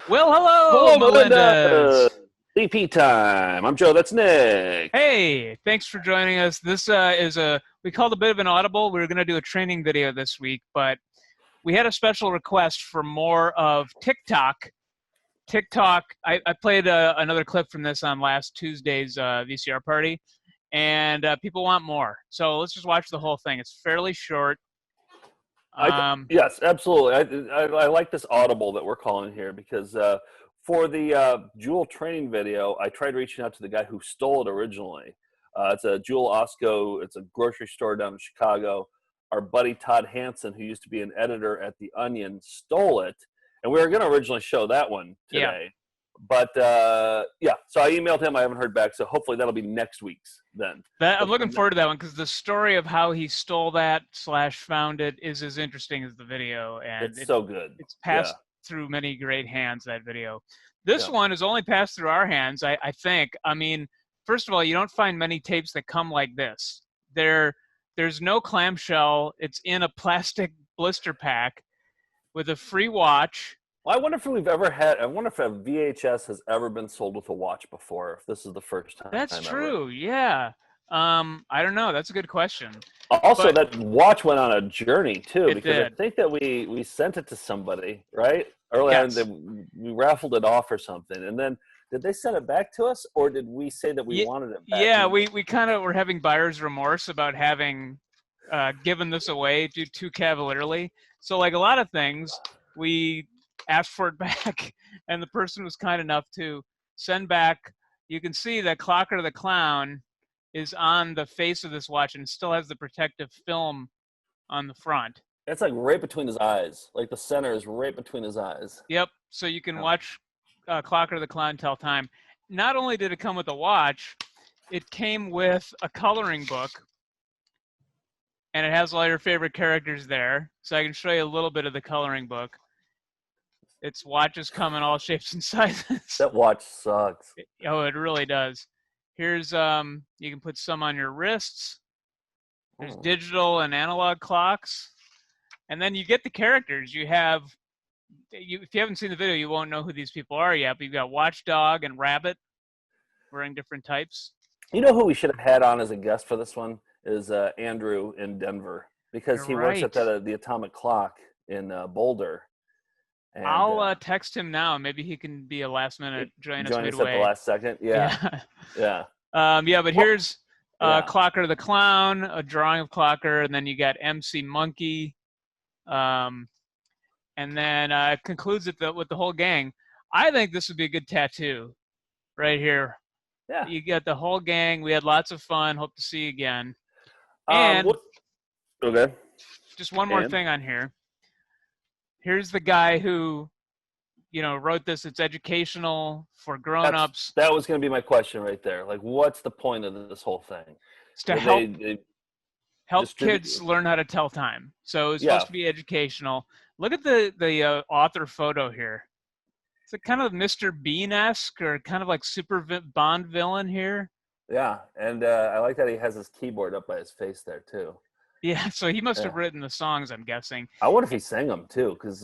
Well, hello, Hello, Melinda. Melindas. CP time. I'm Joe. That's Nick. Hey, thanks for joining us. This we called a bit of an audible. We were going to do a training video this week, but we had a special request for more of TikTok. TikTok, I played another clip from this on last Tuesday's VCR party, and people want more. So let's just watch the whole thing. It's fairly short. Yes, absolutely. I like this audible that we're calling here because for the Jewel training video, I tried reaching out to the guy who stole it originally. It's a Jewel Osco. It's a grocery store down in Chicago. Our buddy Todd Hansen, who used to be an editor at The Onion, stole it, and we were going to originally show that one Yeah. today. But yeah, so I emailed him. I haven't heard back, so hopefully that'll be next week's then. I'm looking forward to that one because the story of how he stole that / found it is as interesting as the video, and It's so good. it's passed through many great hands, that video. This one has only passed through our hands, I think. I mean, first of all, you don't find many tapes that come like this. There's no clamshell. It's in a plastic blister pack with a free watch. Well, I wonder if we've ever had. I wonder if a VHS has ever been sold with a watch before. If this is the first time. That's true. Yeah. I don't know. That's a good question. Also, that watch went on a journey too, because did. I think that we sent it to somebody, right? Early on, we raffled it off or something, and then did they send it back to us, or did we say that we wanted it back? Yeah, we kind of were having buyer's remorse about having given this away too cavalierly. So, like a lot of things, we asked for it back, and the person was kind enough to send back. You can see that Clocker the Clown is on the face of this watch and still has the protective film on the front. It's like right between his eyes. Like the center is right between his eyes. Yep. So you can watch Clocker the Clown tell time. Not only did it come with a watch, it came with a coloring book, and it has all your favorite characters there. So I can show you a little bit of the coloring book. Its watches come in all shapes and sizes. That watch sucks. Oh, it really does. Here's you can put some on your wrists. There's digital and analog clocks, and then you get the characters. If you haven't seen the video, you won't know who these people are yet. But you've got Watchdog and Rabbit, wearing different types. You know who we should have had on as a guest for this one is Andrew in Denver, because he works at the Atomic Clock in Boulder. And, I'll text him now. Maybe he can be a last minute join us midway. Join us at the last second. Yeah. Yeah. But here's Clocker the Clown, a drawing of Clocker, and then you got MC Monkey. And then it concludes it with the whole gang. I think this would be a good tattoo right here. Yeah. You got the whole gang. We had lots of fun. Hope to see you again. And okay. Just one more thing on here. Here's the guy who, wrote this. It's educational for grown-ups. That was going to be my question right there. Like, what's the point of this whole thing? It's to help kids learn how to tell time. So it's supposed to be educational. Look at the author photo here. It's a kind of Mr. Bean-esque or kind of like super Bond villain here. Yeah, and I like that he has his keyboard up by his face there too. Yeah, so he must have written the songs, I'm guessing. I wonder if he sang them too, because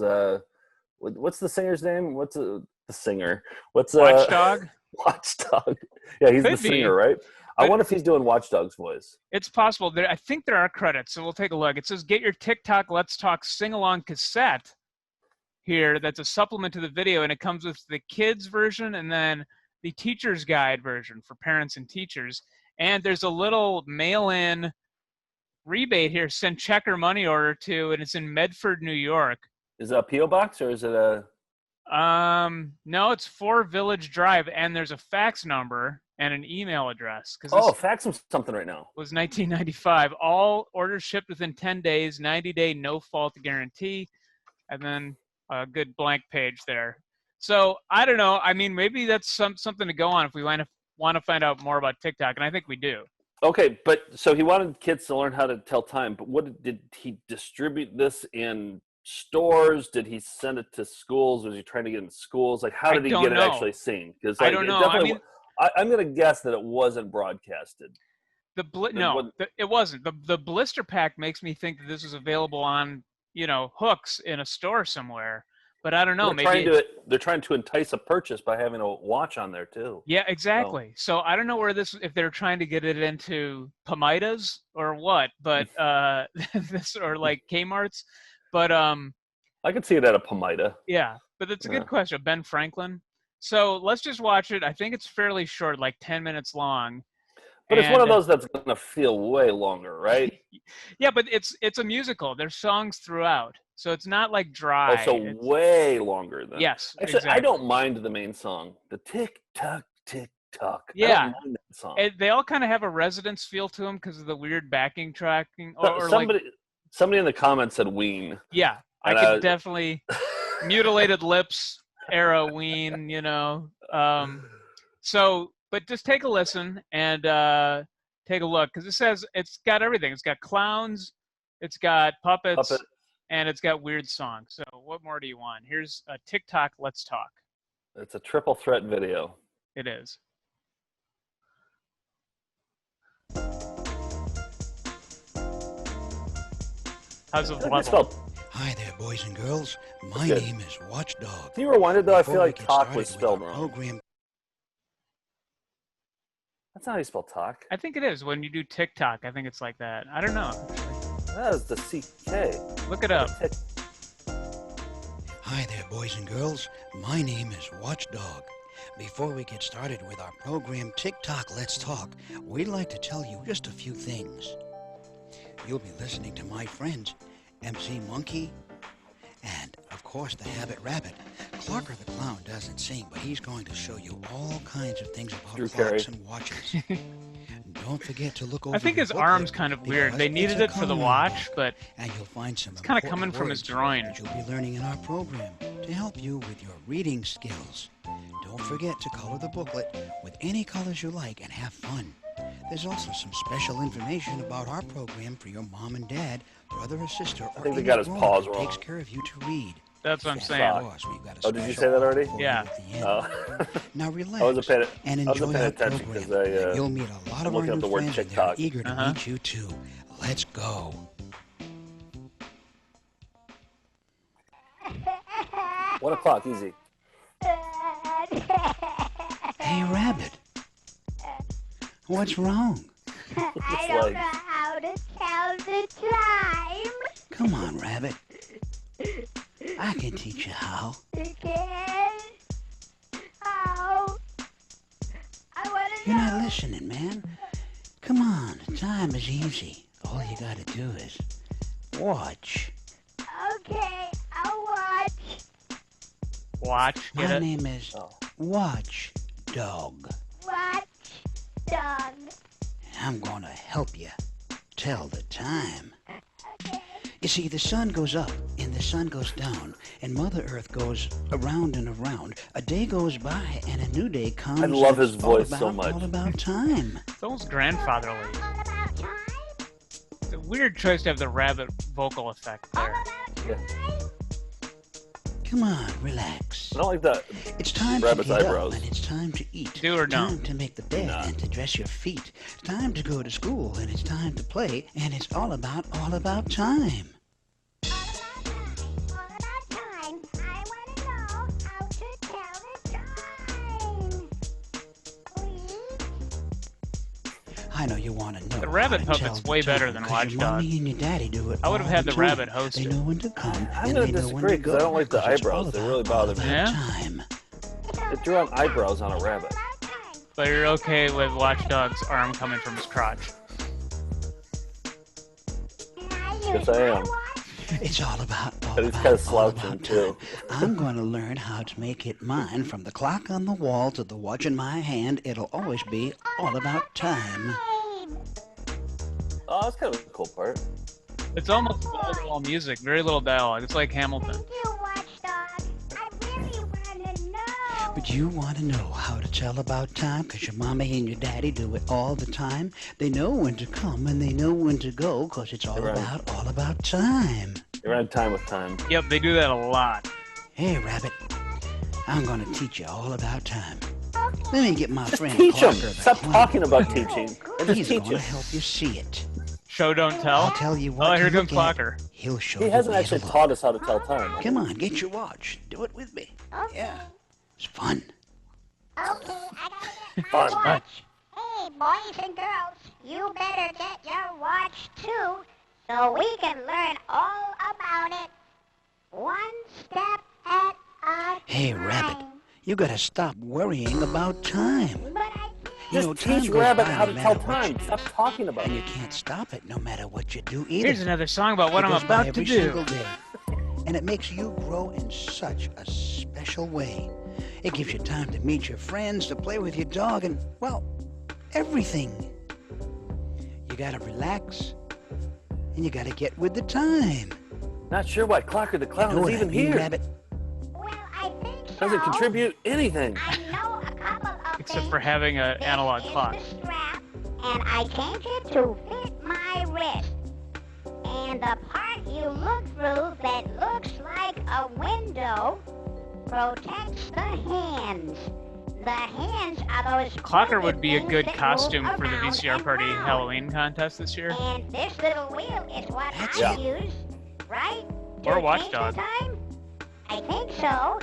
what's the singer's name? What's the singer? What's Watchdog? Watchdog. Yeah, he's the singer, right? I wonder if he's doing Watchdog's voice. It's possible. I think there are credits, so we'll take a look. It says, get your TikTok Let's Talk sing-along cassette here. That's a supplement to the video, and it comes with the kids version and then the teacher's guide version for parents and teachers. And there's a little mail-in rebate here. Send check or money order to, and it's in Medford, New York. Is it a P.O. box or is it a... No, it's 4 Village Drive, and there's a fax number and an email address. Fax them something right now. Was 1995. All orders shipped within 10 days, 90-day no-fault guarantee, and then a good blank page there. So, I don't know. I mean, maybe that's something to go on if we want to find out more about TikTok, and I think we do. Okay, but so he wanted kids to learn how to tell time, but did he distribute this in stores? Did he send it to schools? Was he trying to get in schools? Like, how did he get it actually seen? Because I don't know. I'm going to guess that it wasn't broadcasted. It wasn't. The blister pack makes me think that this was available on, hooks in a store somewhere. But I don't know. They're trying to entice a purchase by having a watch on there too. Yeah, exactly. So I don't know where if they're trying to get it into Pomitas or what, but this or like Kmart's, but I could see it at a Pomita. Yeah, but it's a good question, Ben Franklin. So let's just watch it. I think it's fairly short, like 10 minutes long. But it's one of those that's going to feel way longer, right? Yeah, but it's a musical. There's songs throughout. So it's not like dry. Oh, so way longer than. Yes, actually, exactly. I don't mind the main song. The Tic-Toc, Tic-Toc. Yeah. I don't mind that song. They all kind of have a Residence feel to them because of the weird backing tracking. Somebody in the comments said Ween. Yeah, I could definitely mutilated lips era Ween, you know. But just take a listen and take a look because it says it's got everything. It's got clowns, it's got puppets, and it's got weird songs. So what more do you want? Here's a Tic-Toc, Let's Talk. It's a triple threat video. It is. How's the level? Hi there, boys and girls. My name is Watchdog. Can you rewind it, though? I feel like talk was spelled wrong. That's not how you spell talk. I think it is. When you do TikTok, I think it's like that. I don't know. That is the CK. Look it up. Hi there, boys and girls. My name is Watchdog. Before we get started with our program Tic-Toc, Let's Talk, we'd like to tell you just a few things. You'll be listening to my friends, MC Monkey, and, of course, the Habit Rabbit. Clarker the Clown doesn't sing, but he's going to show you all kinds of things about clocks and watches. Don't forget to look over. I think his arm's kind of weird. They needed it for the watch, but and you'll find some it's kind of coming from his groin. That you'll be learning in our program to help you with your reading skills. Don't forget to color the booklet with any colors you like and have fun. There's also some special information about our program for your mom and dad, brother or sister, or anyone who takes care of you to read. That's what I'm saying. Oh, did you say that already? Yeah. Now relax I wasn't paying and enjoy our attention program. You'll meet a lot of our new friends and they're eager to meet you too. Let's go. 1 o'clock, easy. Hey, Rabbit. What's wrong? I don't know how to tell the time. Come on, Rabbit. I can teach you how. You can? How? I want to know. You're not listening, man. Come on, time is easy. All you gotta do is watch. Okay, I'll watch. Watch. My name is Watchdog. Watchdog. I'm gonna help you tell the time. You see, the sun goes up and the sun goes down, and Mother Earth goes around and around. A day goes by and a new day comes. I love his voice so much. All about time. It's almost grandfatherly. All about time. It's a weird choice to have the rabbit vocal effect All there. about time. Come on, relax. I don't like that. It's time Rabbit's to get eyebrows. up and it's time to eat. Do or it's no? time to make the bed and to dress your feet. It's time to go to school and it's time to play, and it's all about time. All about time. I want to know how to tell the time. Please? I know you want to know. The rabbit how to puppet's tell way the better time, than 'cause your Watchdog. mommy and your daddy do it I would have all had the time. rabbit host They it. know when to come I'm and going they to know when disagree to because go. I don't like the 'cause it's all eyebrows. They about- really bother me. Yeah? Time. It drew on eyebrows on a rabbit. But you're okay with Watchdog's arm coming from his crotch. Yes, I am. It's all about But he's kind of all slouching, about too. time. I'm going to learn how to make it mine. From the clock on the wall to the watch in my hand, it'll always be all about time. Oh, that's kind of a cool part. It's almost wall music, very little dialogue. It's like Hamilton. Thank you, Watchdog. I really want to know. But you want to know how to tell about time because your mommy and your daddy do it all the time. They know when to come and they know when to go because it's all about time. You're on time with time. Yep, they do that a lot. Hey, Rabbit, I'm going to teach you all about time. Let me get my friend Teach him. Clarker the Stop Clown. talking about teaching. And He's just teach going to him. help you see it. Show, don't tell. I'll tell you what Oh, to here comes look at. Clocker. He'll show He you hasn't where actually to look. taught us how to tell time. Come on, get your watch. Do it with me. Okay. Yeah, it's fun. Okay, I gotta get my Fun. watch. Hey, boys and girls, you better get your watch too, so we can learn all about it. One step at a time. Hey, Rabbit, you gotta stop worrying about time. But I You Just know, time teach goes Rabbit by how no to tell matter what you time. Stop talking about And it. you can't stop it no matter what you do either. Here's another song about what It I'm goes by about to every do. single day. And it makes you grow in such a special way. It gives you time to meet your friends, to play with your dog, and, well, everything. You gotta relax, and you gotta get with the time. Not sure why Clocker the Clown You know is what even I mean, here. Rabbit? well, I think so. Doesn't contribute anything. I know a couple of Except things. for having an This analog is clock. the strap, and I changed it to fit my wrist. And the part you look through that looks like a window protects the hands. The hands are those Clocker would be a things good that costume move for the around VCR and party round. Halloween contest this year. And this little wheel is what That's I it. use, right? Or To Watchdog. change the time? I think so.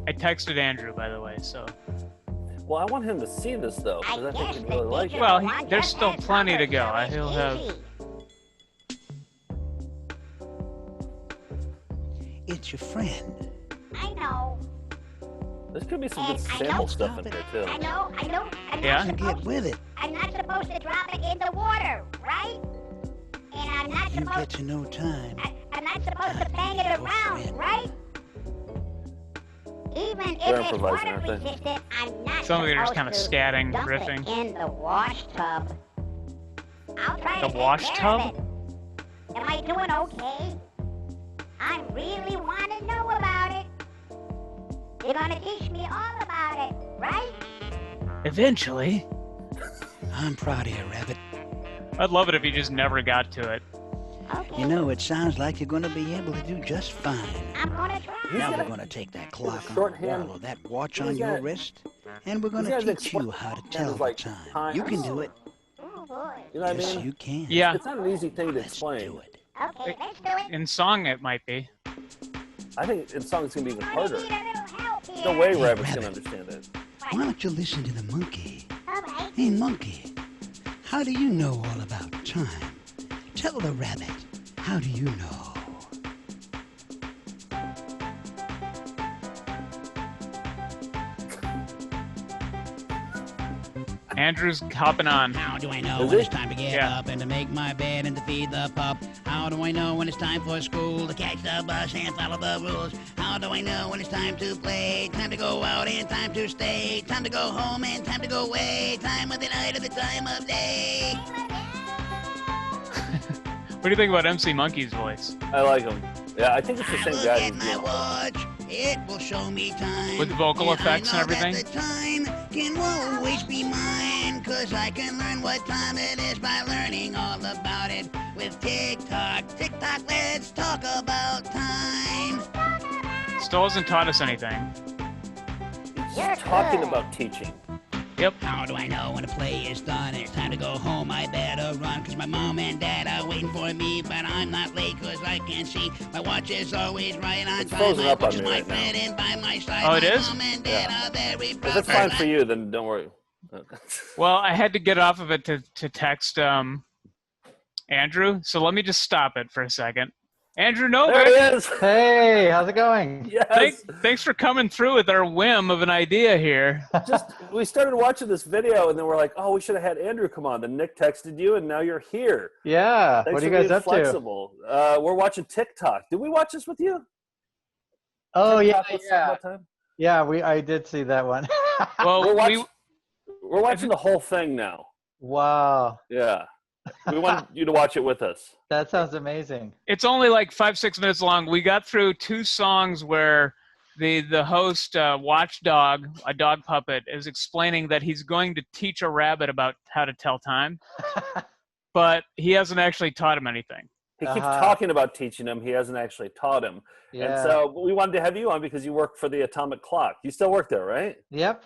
I texted Andrew, by the way, so. Well, I want him to see this, though, I because I guess think the he'd really like it. digital Well, one there's just still has plenty to numbers, go. so it's He'll have- easy. It's your friend. I know. There's going to be some good I know. sample stuff in Stop here, it. too. I know. I'm Yeah? not So get supposed with it. I'm not supposed to drop it in the water, right? And I'm not You get supposed to know time. I'm not supposed to bang it Your around, friend. right? Even if They're it's improvising, water aren't they? resistant, I'm not Some of it are supposed kind of to scatting, dump riffing. it in the wash tub. I'll try The to wash take care of tub? it. Am I doing okay? I really want to know about it. You're gonna teach me all about it, right? Eventually. I'm proud of you, Rabbit. I'd love it if you just never got to it. Okay. You know, it sounds like you're gonna be able to do just fine. I'm gonna try. He's Now gonna- we're gonna take that clock on the shorthand- wall or that watch he's on your gonna- wrist, and we're he's gonna gonna teach you explain- how to that tell is the like time. time. You can do it. Oh boy. You know what I Yes, mean? you can. Yeah, It's not an easy thing to Let's explain. do it. Okay, let's do it. in song it might be. I think in song it's going to be even I harder. need a little help here. No way Hey, Rabbit's going to Rabbit. understand it. Why don't you listen to the monkey? All right. Hey, monkey, how do you know all about time? Tell the rabbit, how do you know? Andrew's hopping on. How do I know Is when it? it's time to get Yeah. up and to make my bed and to feed the pup? How do I know when it's time for school to catch the bus and follow the rules? How do I know when it's time to play, time to go out and time to stay, time to go home and time to go away, time of the night or the time of day? What do you think about MC Monkey's voice? I like him. Yeah, I think it's the I same look guy at who's my doing it. watch, it will show me time. With vocal And effects I and know everything? That the time can always be mine, 'cause I can learn what time it is by learning all about it. With Tic-Toc, Tic-Toc, let's talk about time. Still hasn't taught us anything. You're Talking good. about teaching. Yep. How do I know when a play is done and it's time to go home? I better run, 'cause my mom and dad are waiting for me, but I'm not late 'cause I can see my watch is always right on It's time. frozen My up on watch is me my right now. friend and by my side. Oh, it my is? Mom and dad are very If proud. it's fine for you, then don't worry. Well, I had to get off of it to text Andrew, so let me just stop it for a second. Andrew There Novak, he is. Hey, how's it going? Yes. thanks for coming through with our whim of an idea here. We started watching this video, and then we're like, "Oh, we should have had Andrew come on." Then Nick texted you, and now you're here. Yeah. Thanks What are you for guys being up to? flexible. We're watching Tic-Toc. Did we watch this with you? Oh yeah, TikTok, Let's Talk yeah, About Time? yeah. I did see that one. Well, We're watching the whole thing now. Wow, Yeah. We want you to watch it with us. that sounds amazing. it's only like 5-6 minutes long. We got through 2 songs where the host, Watchdog, a dog puppet, is explaining that he's going to teach a rabbit about how to tell time, but he hasn't actually taught him anything. He keeps Uh-huh. talking about teaching him. He hasn't actually taught him. Yeah. And so we wanted to have you on because you work for the Atomic Clock. You still work there, right? Yep.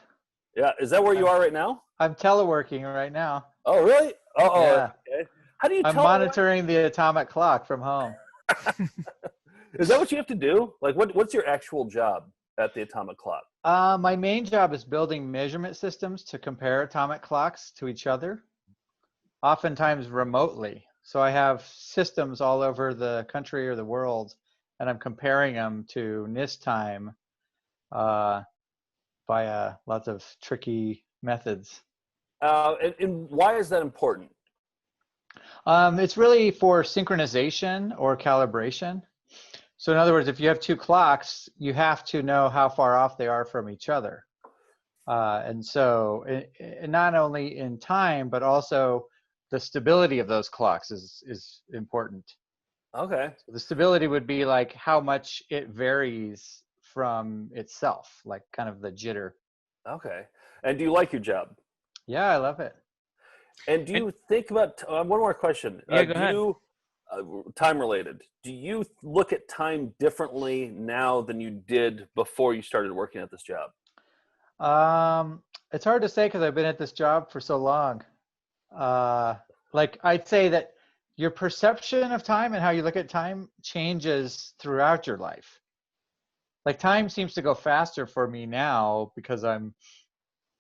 Yeah. Is that where you are right now? I'm teleworking right now. Oh, really? Oh, Yeah. okay. How do you I'm tell? monitoring the atomic clock from home. Is that what you have to do? Like, what's your actual job at the atomic clock? My main job is building measurement systems to compare atomic clocks to each other, oftentimes remotely. So I have systems all over the country or the world, and I'm comparing them to NIST time via lots of tricky methods. And why is that important? It's really for synchronization or calibration. So in other words, if you have two clocks, you have to know how far off they are from each other. And so not only in time, but also the stability of those clocks is important. Okay. So the stability would be like how much it varies from itself, like kind of the jitter. Okay. And do you like your job? Yeah, I love it. And do you think about one more question? Yeah, go ahead. Time related. Do you look at time differently now than you did before you started working at this job? It's hard to say because I've been at this job for so long. Like I'd say that your perception of time and how you look at time changes throughout your life. Like time seems to go faster for me now because I'm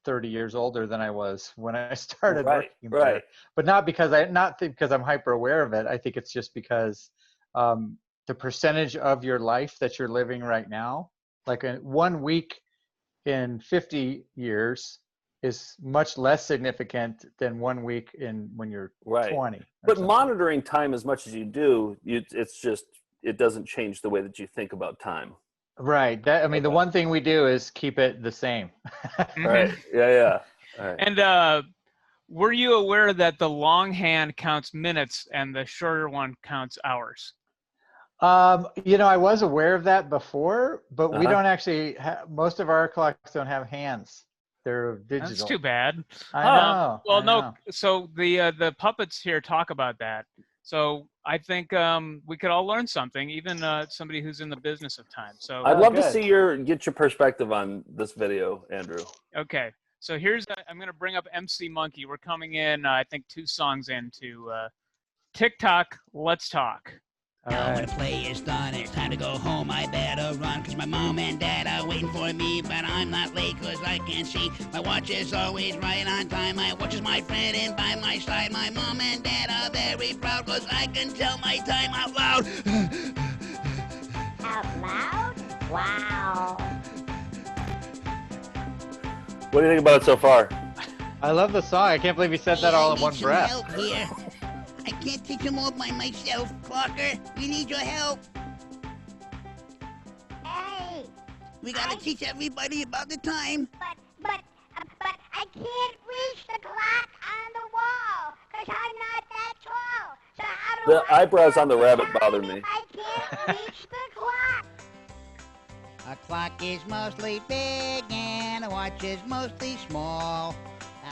30 years older than I was when I started working there. But not because I'm hyper aware of it. I think it's just because the percentage of your life that you're living right now, like 1 week in 50 years is much less significant than 1 week when you're 20. But monitoring time as much as you do, it doesn't change the way that you think about time. Right. The one thing we do is keep it the same. Right. Yeah. All right. And were you aware that the long hand counts minutes and the shorter one counts hours? I was aware of that before, but we don't actually most of our clocks don't have hands. They're digital. That's too bad. I know. Well, no. So the puppets here talk about that. So I think we could all learn something, even somebody who's in the business of time. So I'd love to see get your perspective on this video, Andrew. Okay. So I'm going to bring up MC Monkey. We're coming in, I think, 2 songs into Tic-Toc, Let's Talk. Now when the play is done, it's time to go home. I better run, cause my mom and dad are waiting for me. But I'm not late, cause I can see my watch is always right on time. My watch is my friend and by my side. My mom and dad are very proud, cause I can tell my time out loud. Out loud? Wow. What do you think about it so far? I love the song. I can't believe he said that all in one breath. Help here. I can't teach them all by myself, Clocker. We need your help. Hey. We gotta teach everybody about the time. But I can't reach the clock on the wall because I'm not that tall. So how do The eyebrows on the rabbit bother me. I can't reach the clock. A clock is mostly big and a watch is mostly small.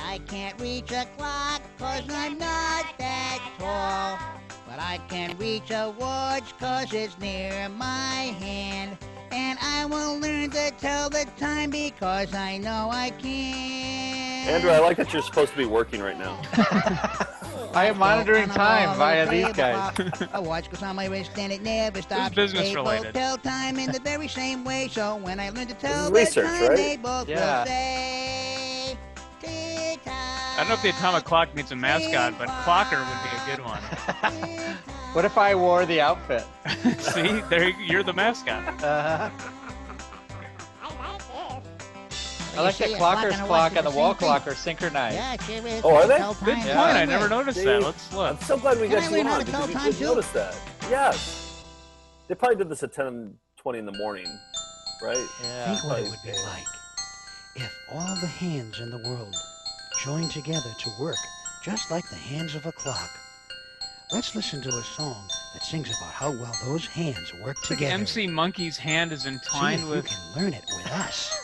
I can't reach a clock cause I'm not that tall. But I can reach a watch cause it's near my hand. And I will learn to tell the time because I know I can. Andrew, I like that you're supposed to be working right now. I am monitoring time via these guys. A watch goes on my wrist and it never stops. business They related. both tell time in the very same way. So when I learn to tell This is the research, time, right? they both Yeah. will say, tick-tock. I don't know if the Atomic Clock needs a mascot, but Clocker would be a good one. What if I wore the outfit? See, you're the mascot. Uh-huh. I like this. I like that see a Clocker's and a clock watch and the is wall same thing. clock are synchronized. Yeah, it sure is. Oh, are They they? tell Good time point. the I same never way. noticed See, that. Let's look. I'm so glad we Can got I you learn how on to because tell we time didn't too? notice that. Yes. They probably did this at 10:20 in the morning, right? Yeah. Think what it would be like if all the hands in the world joined together to work just like the hands of a clock. Let's listen to a song that sings about how well those hands work together. MC Monkey's hand is See entwined if with. you can learn it with us.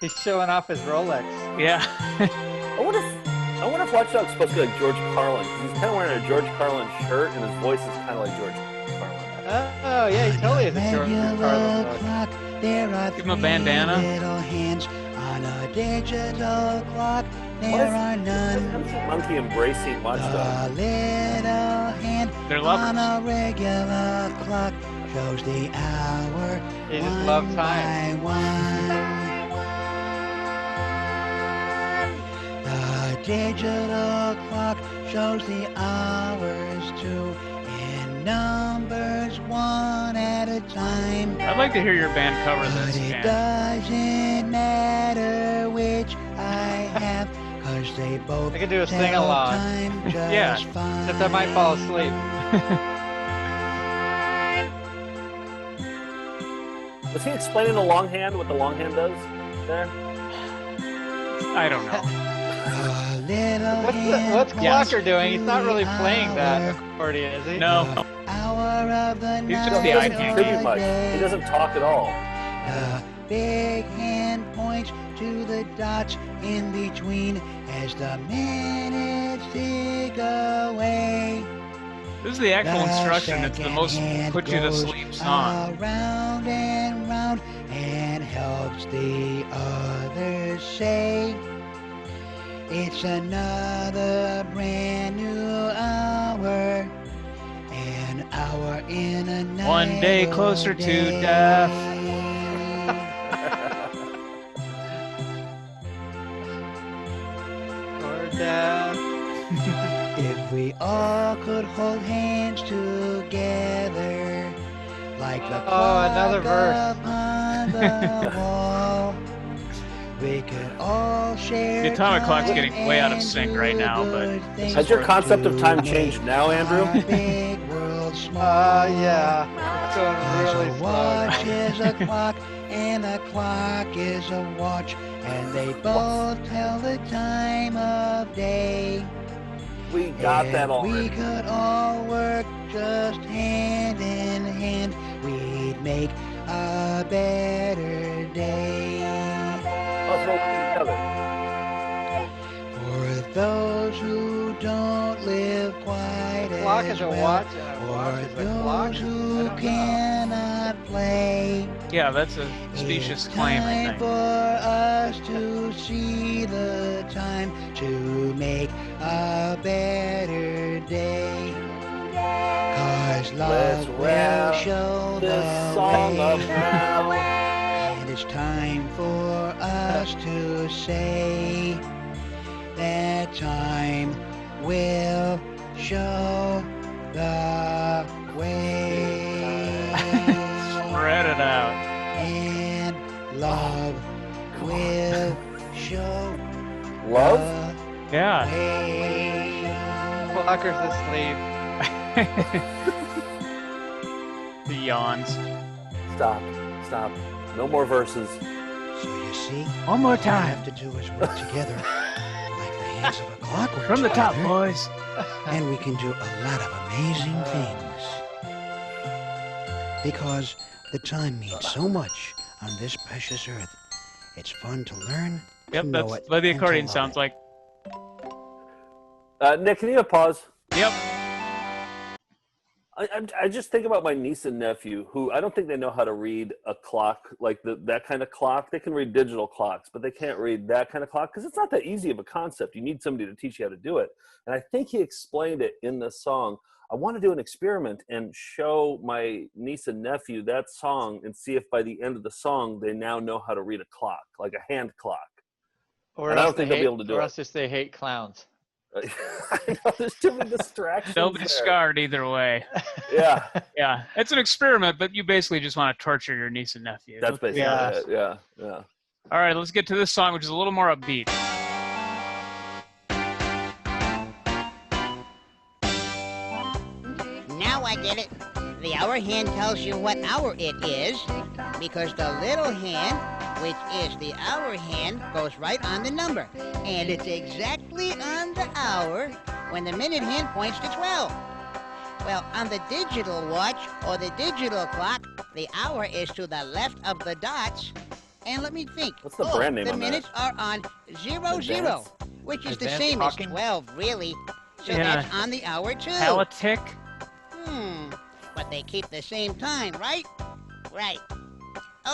He's showing off his Rolex. Yeah. I wonder if Watchdog's supposed to be like George Carlin. 'Cause he's kind of wearing a George Carlin shirt, and his voice is kind of like George Carlin. Oh, yeah, he totally is a short Regular Carlin voice. clock, there are Give him a bandana. three little hands On a digital clock, Why there is are none. MC Monkey embracing Watchdog? The little hand They're on lovers. a regular clock shows the hour They just love one time. by one. The digital clock shows the hours too in numbers one at a time. I'd like to hear your band cover But this. it Jan. doesn't matter which I have, 'cause they both I could do a tell sing-along. time just Yeah. fine. Except I might fall asleep. Was he explaining the longhand, what the longhand does there? I don't know. A little What's hand Clocker doing? He's points not to really the playing that hour. accordion, is he? No. Hour of the He's just night the He doesn't eye candy. contribute much. He doesn't talk at all. The big hand points to the dots in between as the minutes tick away. This is the actual The instruction. It's the second most hand put you to goes sleep song. Around and round and helps the others say it's another brand new hour. An hour in a night. One day or closer to day. death. Or death. If we all could hold hands together, like the Oh, another clock verse. upon the wall, we could all share. The atomic clock's time getting way out of and sync do right now, but good things Has your concept of time to changed make now, Andrew? our big world small. Yeah. It's going 'Cause really a slow. watch now. is a clock and a clock is a watch, and they both tell the time of day. We got that If we already. could all work just hand in hand, we'd make a better day. Let's roll together. For those who don't live quite A clock as is a well, watch and a watch or is a clock. those I who don't know. cannot play. yeah, that's a specious It's claim, I time think. for us to see the time to make a better day. 'Cause Let's love will wrap show this the song up way. now. And it's time for us to say that time will show the way. Spread it out. And love will show Love? the Yeah. way. Clocker's asleep. The yawns. Stop. Stop. No more verses. So you see, One more all we time. have to do is work together like the hands of a clock work From the top, together, boys. and we can do a lot of amazing things. Because the time means so much on this precious earth. It's fun to learn, Yep, to know that's it, what the and to accordion love sounds it. like. Nick, can you have pause? Yep. I just think about my niece and nephew, who I don't think they know how to read a clock, like that kind of clock. They can read digital clocks, but they can't read that kind of clock because it's not that easy of a concept. You need somebody to teach you how to do it. And I think he explained it in the song. I want to do an experiment and show my niece and nephew that song and see if by the end of the song they now know how to read a clock, like a hand clock. Or And I else don't think they they'll be able to do or it. else just they hate clowns. I know, there's too many distractions. They'll be there. scarred either way. Yeah, Yeah. It's an experiment, but you basically just want to torture your niece and nephew. that's basically Yeah. it. Yeah, yeah. All right, let's get to this song, which is a little more upbeat. Now I get it. The hour hand tells you what hour it is because the little hand, which is the hour hand, goes right on the number. And it's exactly on the hour when the minute hand points to 12. Well, on the digital watch or the digital clock, the hour is to the left of the dots. And let me think. What's the brand name the on that? minutes are on 00, Advanced? which is the Advanced same talking? as 12, really. So Yeah. that's on the hour too. Politic. But they keep the same time, right? Right.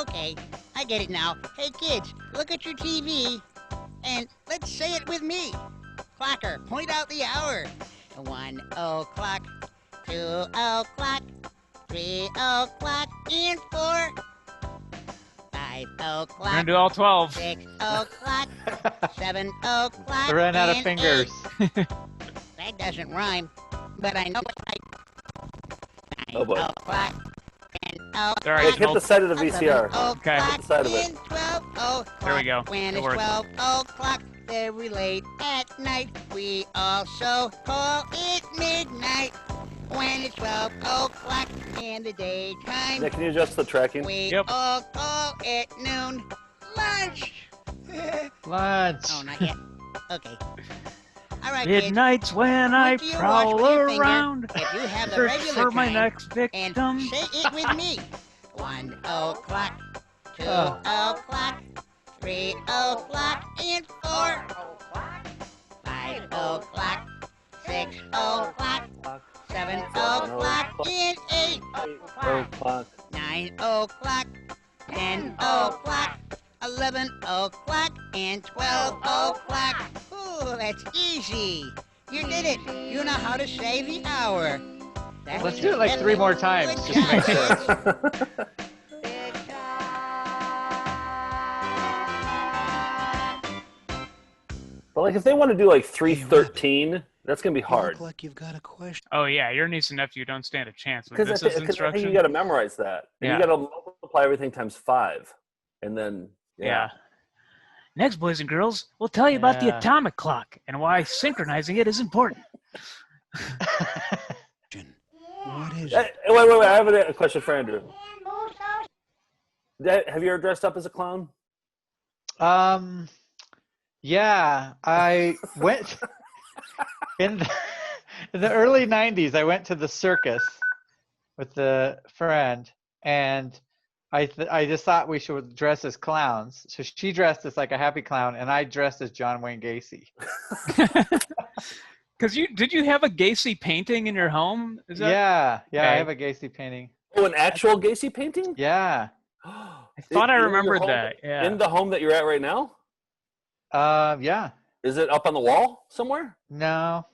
Okay, I get it now. Hey kids, look at your TV and let's say it with me. Clocker, point out the hour. 1 o'clock, 2 o'clock, 3 o'clock, and 4. 5 We're o'clock. gonna do all 12. 6 o'clock, 7 o'clock. I ran out of and fingers. 8. That doesn't rhyme, but I know it's right. 9 Oh, boy. o'clock, 10 o'clock. All right, Hey, hit the side of the VCR. 11 Okay. o'clock, Hit the side of it. and 12 o'clock. There we go. When It it's worked. 12 o'clock, very late at night, we also call it midnight. When it's 12 o'clock in the daytime, Nick, can you adjust the tracking? we Yep. all call it noon. Lunch! Lunch. Oh, not yet. Okay. All right, kids. Midnight's when I What do you watch prowl with your finger around. if you have the Search regular for my time? next And victim. say it with me. 1 o'clock, 2 Oh. o'clock, 3 o'clock, and 4. 5 o'clock, 6 o'clock, 7 o'clock, and 8. o'clock. 9 o'clock, 10 o'clock, 11 o'clock, and 12 o'clock. Ooh, that's easy. You did it. You know how to say the hour. That's Let's do it like 3 more times, Good just to make job, sure. kids. But like, if they want to do like 313, that's gonna be You hard. look like you've got a question. Oh yeah, your niece and nephew don't stand a chance with Because this I as think you instruction. got to memorize that. And Yeah. you got to multiply everything times 5, and then Yeah. Next, boys and girls, we'll tell you about the Yeah. atomic clock and why synchronizing it is important. What is Wait, it? I have a question for Andrew. Have you ever dressed up as a clown? Yeah, I went in the early 90s. I went to the circus with a friend, and I just thought we should dress as clowns. So she dressed as like a happy clown, and I dressed as John Wayne Gacy. Because did you have a Gacy painting in your home? Is that? Yeah, I Okay. have a Gacy painting. Oh, an actual Gacy painting? Yeah. I thought I remembered that. Yeah. In the home that you're at right now? Yeah. Is it up on the wall somewhere? No,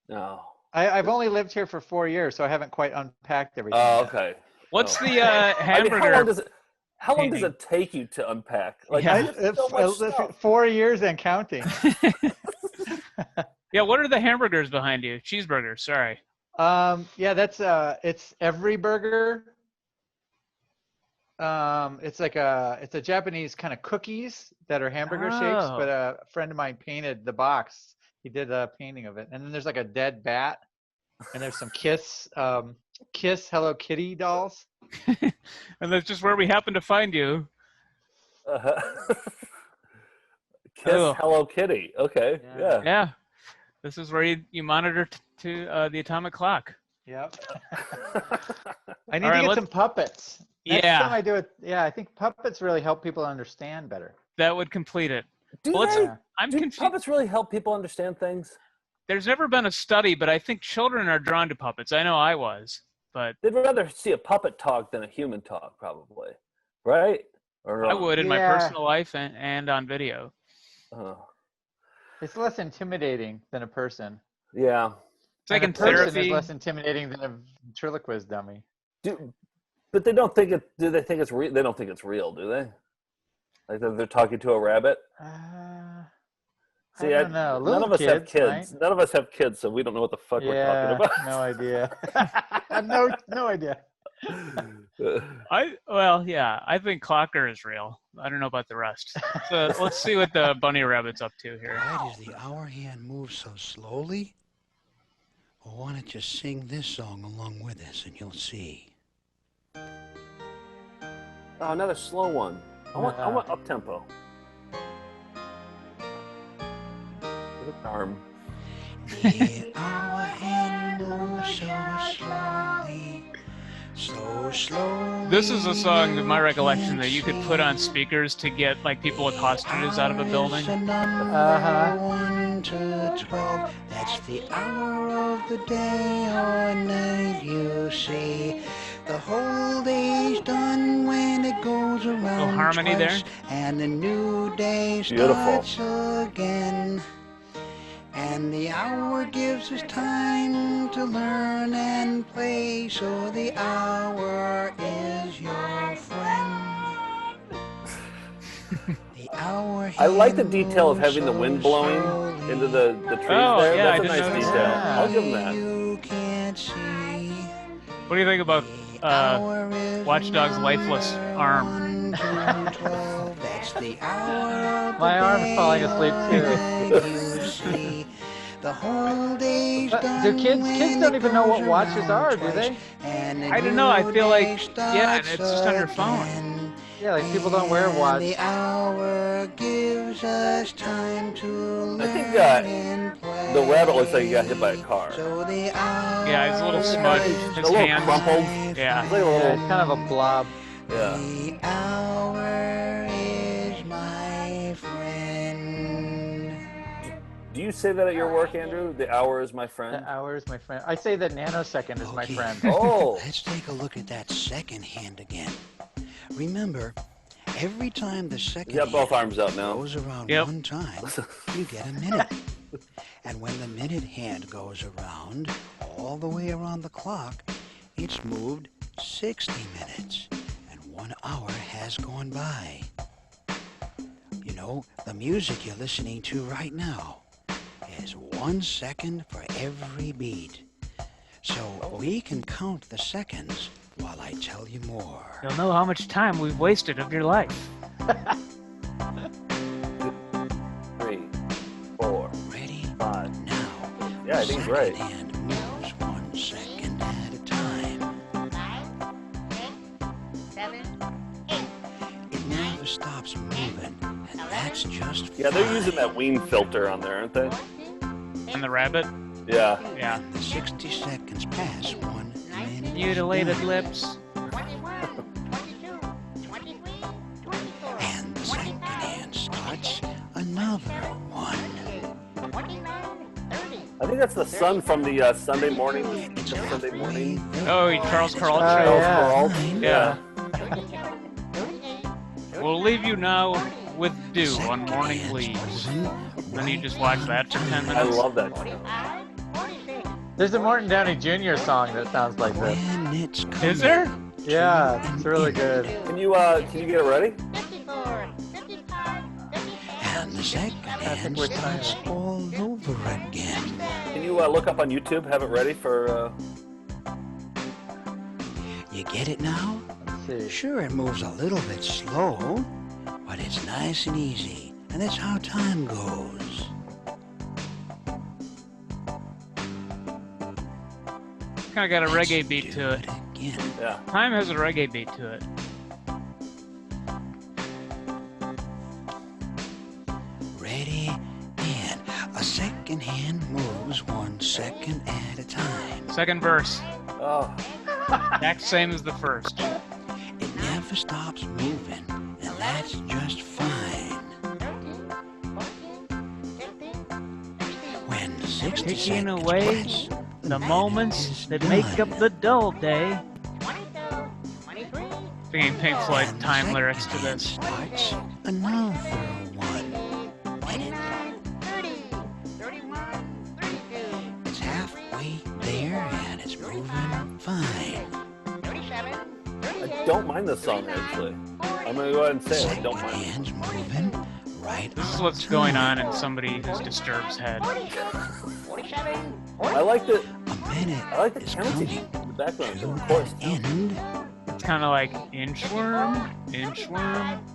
No. I've only lived here for 4 years, so I haven't quite unpacked everything. Oh, yet. okay. What's Oh. the I mean, hamburger? how long does painting? it take you to unpack? Like, Yeah. there's so much stuff. 4 years and counting. Yeah, what are the hamburgers behind you? Cheeseburgers, sorry. Yeah, that's it's every burger. It's a Japanese kind of cookies that are hamburger shapes, Oh. but a friend of mine painted the box. He did a painting of it, and then there's like a dead bat, and there's some Kiss Hello Kitty dolls. And that's just where we happen to find you. Kiss Oh. Hello Kitty. Okay. Yeah. Yeah. Yeah. This is where you monitor to the atomic clock. Yep. I need All right, to get let's- some puppets. Next Yeah. time I do it, I think puppets really help people understand better. That would complete it. Do Well, let's- they? Yeah. I'm Do confused. puppets really help people understand things? There's never been a study, but I think children are drawn to puppets. I know I was, but They'd rather see a puppet talk than a human talk, probably. Right? Or I wrong? would in my Yeah. personal life and on video. Oh. It's less intimidating than a person. Yeah. It's like in And a person therapy. is less intimidating than a ventriloquist dummy. But they don't think it. Do they think it's real? They don't think it's real, do they? Like they're talking to a rabbit. I don't know. None Little of us have kids. right? None of us have kids, so we don't know what the fuck we're talking about. no idea. no idea. I think Clocker is real. I don't know about the rest. So let's see what the bunny rabbit's up to here. Why does the hour hand move so slowly? Well, why don't you sing this song along with us and you'll see. Oh, another slow one. I want up tempo. Arm. The hour hand moves so slowly, so slowly. This is a song, in my recollection, that you could put on speakers to get like people with hostages out of a building. Uh-huh. 1 to 12. That's the hour of the day or night, you see. The whole day's done when it goes around harmony twice, there. and the new day Beautiful. starts again. And the hour gives us time to learn and play, so the hour is your friend. The hour I like the hand detail of moves having the wind so blowing slowly. into the trees Oh, there. yeah, I That's a didn't nice notice detail. that. I'll give them that. You can't see. What do you think about The hour is Watch Dog's lifeless arm? 1 to 12. That's the hour of the My arm's day falling asleep, too. when you see. The whole day's But done do kids when don't it even know what goes watches around are, do twice, they? and the I don't know, I new feel like, day yeah, and it's just on your phone. again. Yeah, like people don't wear And watch. the hour gives us time to learn I think and play. the rabbit looks like he got hit by a car. So the hour Yeah, he's a little is smudged. A His little hands. crumpled. Yeah. It's like a Yeah, little, it's kind of a blob. yeah. The hour is my friend. Do you say that at your work, Andrew? The hour is my friend. The hour is my friend. I say that nanosecond is my Okay. friend. Oh, Let's take a look at that second hand again. Remember, every time the second you got both hand arms out now. goes around Yep. one time, you get a minute. And when the minute hand goes around, all the way around the clock, it's moved 60 minutes, and 1 hour has gone by. You know, the music you're listening to right now is 1 second for every beat. So we can count the seconds while I tell you more. You'll know how much time we've wasted of your life. 3, 4, Ready? 5. Now. Yeah, I think he's right. Second hand moves 1 second at a time. 9, 6, 7, 8. It never stops moving, and that's just Yeah, they're using fine. that wean filter on there, aren't they? And the rabbit? Yeah. Yeah. The 60 seconds pass 1 minute. Mutilated is done. lips. 21, 22, 23, 24. And the second hand starts another one. 29, 30. I think that's the sun from the Sunday morning. It's The Sunday morning. Oh, Charles Carl Oh, show. yeah. Carl. Yeah. 37, 38. We'll leave you now with Dew Second on Morning hand's Please. moving Then you right just watch that for 10 I minutes. love that show. 45, 46. There's a Morton Downey Jr. song that sounds like this. when it's coming. Is there? Yeah, it's really good. Can you get it ready? 54, 55, 56. And the second hand we're trying starts to- all over again. Can you look up on YouTube? Have it ready for. You get it now? Let's see. Sure, it moves a little bit slow, but it's nice and easy, and that's how time goes. Kind of got a Let's reggae beat do to it. Again. Yeah. Time has a reggae beat to it. Ready, and a second hand moves 1 second at a time. Second verse. Oh, Exact same as the first. It never stops moving, and that's just fine. 13, 14, 15, 16. When the 60 Taking seconds away pass, The minute moments is that make up done. the dull day. 22, 23. Singing Pink Floyd And the time second lyrics to hand this. starts another one. 29, 30, 31, 32. It's halfway there, and it's moving fine. 37, I 38. don't mind this song actually. I'm gonna go ahead and say it. I Second don't mind. it. hand's moving right This is on what's going time. on in somebody who's Disturbed's head. 46, 47, I like the A minute I like the is counting coming in the background, to of course. an end. It's kind of like inchworm,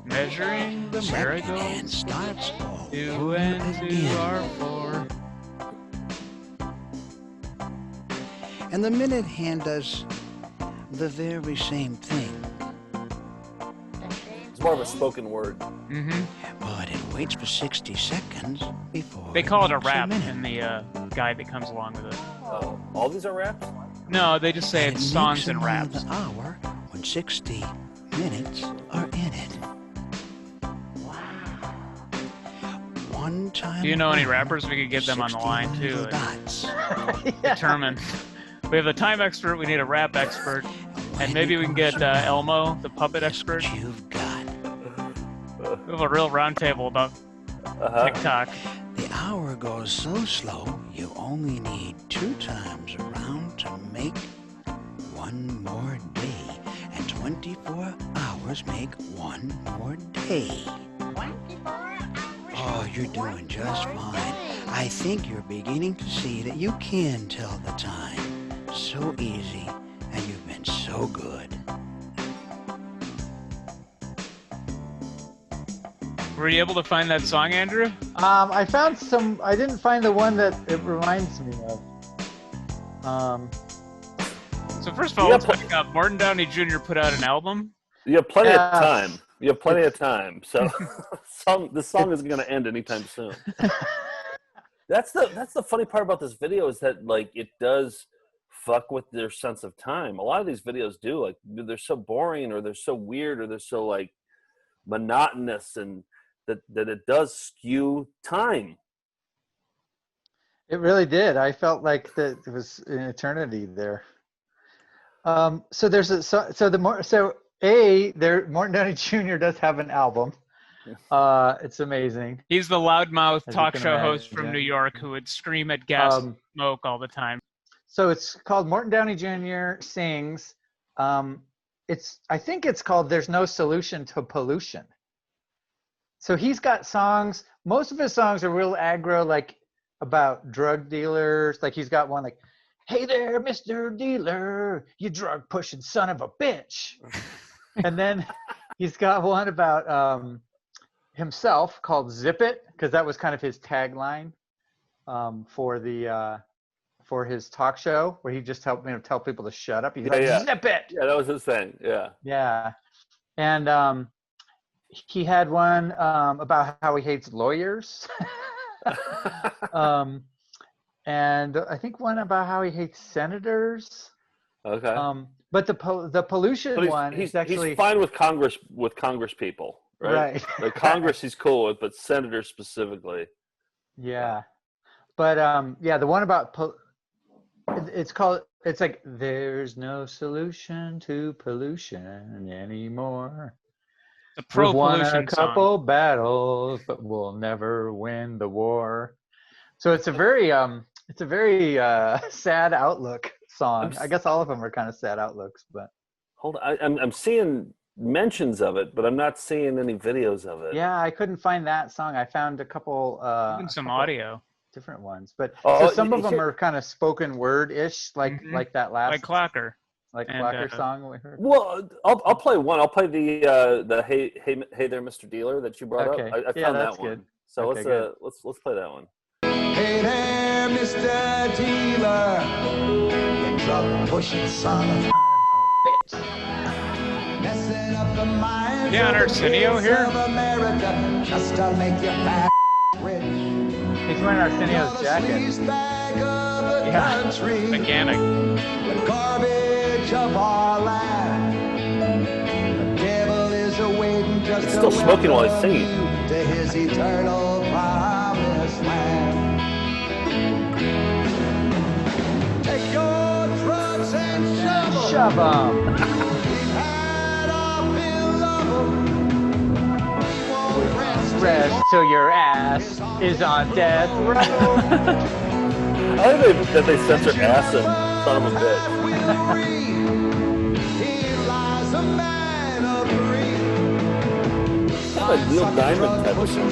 measuring the Second hand marigolds. starts all 2 over and 2 again. are 4. And the minute hand does the very same thing, It's more of a spoken word. Mm-hmm. but it waits for 60 seconds before They call it a makes rap minute. in the guide that comes along with it. All these are raps. No, they just say And it's it songs makes and raps. another hour when 60 minutes are in it. One time. Do you know any around, rappers we could get them on the 60 line too? little And dots. determine. We have the time expert. We need a rap expert. And maybe we can get Elmo, the puppet expert. What you've got. We have a real roundtable about TikTok. The hour goes so slow, you only need 2 times around to make one more day. And 24 hours make one more day. 24 hours. Oh, you're doing just fine. I think you're beginning to see that you can tell the time. So easy, and you've been so good. Were you able to find that song, Andrew? I found some. I didn't find the one that it reminds me of. So first of all, let's back up. Martin Downey Jr. put out an album. You have plenty of time. You have plenty of time. So the song isn't going to end anytime soon. That's the funny part about this video is that like it does fuck with their sense of time. A lot of these videos do, like they're so boring or they're so weird or they're so like monotonous and that it does skew time. It really did. I felt like that it was an eternity there. So there's Martin Downey Jr. does have an album. It's amazing. He's the loudmouth As you talk can show host imagine. from New York who would scream at gas and smoke all the time. So it's called Martin Downey Jr. Sings. I think it's called There's No Solution to Pollution. So he's got songs. Most of his songs are real aggro, like about drug dealers. Like he's got one like, "Hey there, Mr. Dealer, you drug pushing son of a bitch." And then he's got one about himself called "Zip It," because that was kind of his tagline for his talk show, where he just helped tell people to shut up. He's "Zip it." Yeah, that was his thing. Yeah. Yeah, and he had one about how he hates lawyers. And I think one about how he hates senators. Okay. But the pollution one is actually he's fine with Congress people, right? Right. The Congress he's cool with, but senators specifically. Yeah, but the one about it's like "There's no solution to pollution anymore. The We've won pro-pollution a couple song. battles, but we'll never win the war." So it's a very sad outlook song. I guess all of them are kind of sad outlooks, but hold on, I'm seeing mentions of it, but I'm not seeing any videos of it. yeah, I couldn't find that song. I found a couple Even some audio. different ones, but Oh, so some of them are kind of spoken word-ish, like that last Like Clocker. Clocker song we heard. Well, I'll play one. I'll play the hey there, Mr. Dealer that you brought up. I found that one. Good. So Okay, let's play that one. Hey there, Mr. Dealer, you drug pushing son of a bitch. Messing up the minds Yeah, on of the Arsenio kids here. of America just to make you fat rich. He's wearing Arsenio's jacket. Bag of the Yeah. country, Mechanic. the garbage of our land. The devil is awaiting just He's still smoking while he's welcome singing. you to his eternal promised land. Take your drugs and shove 'em. Shove 'em. We've had our fill of 'em. We won't Rest till your ass is on death row. I think that they censor ass and son of a bitch. Sounds like Neil Diamond type of song.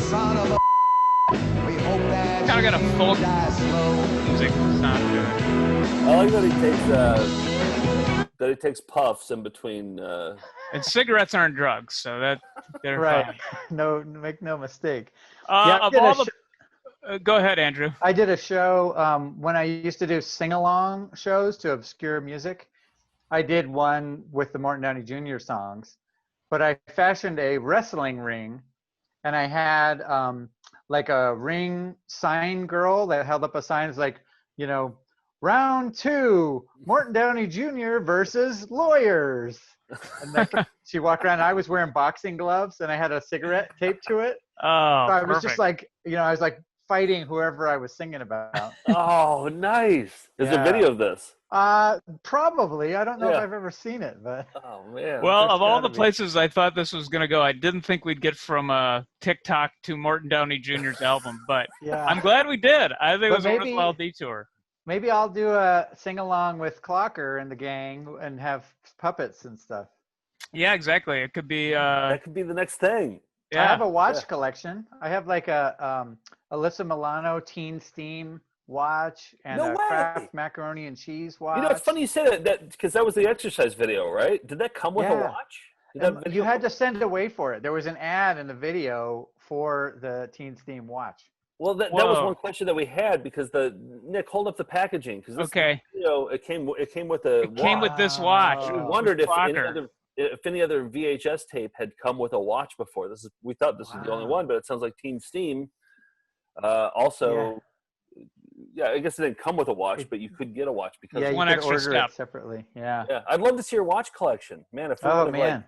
Kind of got a folk music sound to it. I like that he takes puffs in between. And cigarettes aren't drugs, so they're Right. fine. No, make no mistake. Of all the, go ahead, Andrew. I did a show when I used to do sing-along shows to obscure music. I did one with the Martin Downey Jr. songs, but I fashioned a wrestling ring, and I had like a ring sign girl that held up a sign. It's like, round 2, Martin Downey Jr. versus lawyers. And then she walked around. I was wearing boxing gloves, and I had a cigarette taped to it. Oh, So I was perfect. just like, I was like fighting whoever I was singing about. Oh, nice! There's a video of this. Probably. I don't know if Yeah. I've ever seen it, but Oh man. Well, There's of all gotta the be. places I thought this was going to go, I didn't think we'd get from Tic-Toc to Morton Downey Jr.'s album, but yeah. I'm glad we did. I think it But was a worthwhile detour. Maybe I'll do a sing along with Clocker and the gang and have puppets and stuff. Yeah, exactly. It could be. That could be the next thing. Yeah. I have a watch collection. I have like a Alyssa Milano Teen Steam watch and No a way. Kraft macaroni and cheese watch. You know, it's funny you say that because that was the exercise video, right? Did that come with a Yeah. watch? And you had to send away for it. There was an ad in the video for the Teen Steam watch. Well, that was one question that we had because Nick, hold up the packaging because this video it came with came with this watch. We wondered if any other VHS tape had come with a watch before. We thought this was the only one, but it sounds like Teen Steam also. Yeah, I guess it didn't come with a watch, but you could get a watch because you one could extra order step it separately. Yeah. Yeah, I'd love to see your watch collection, man. If we would have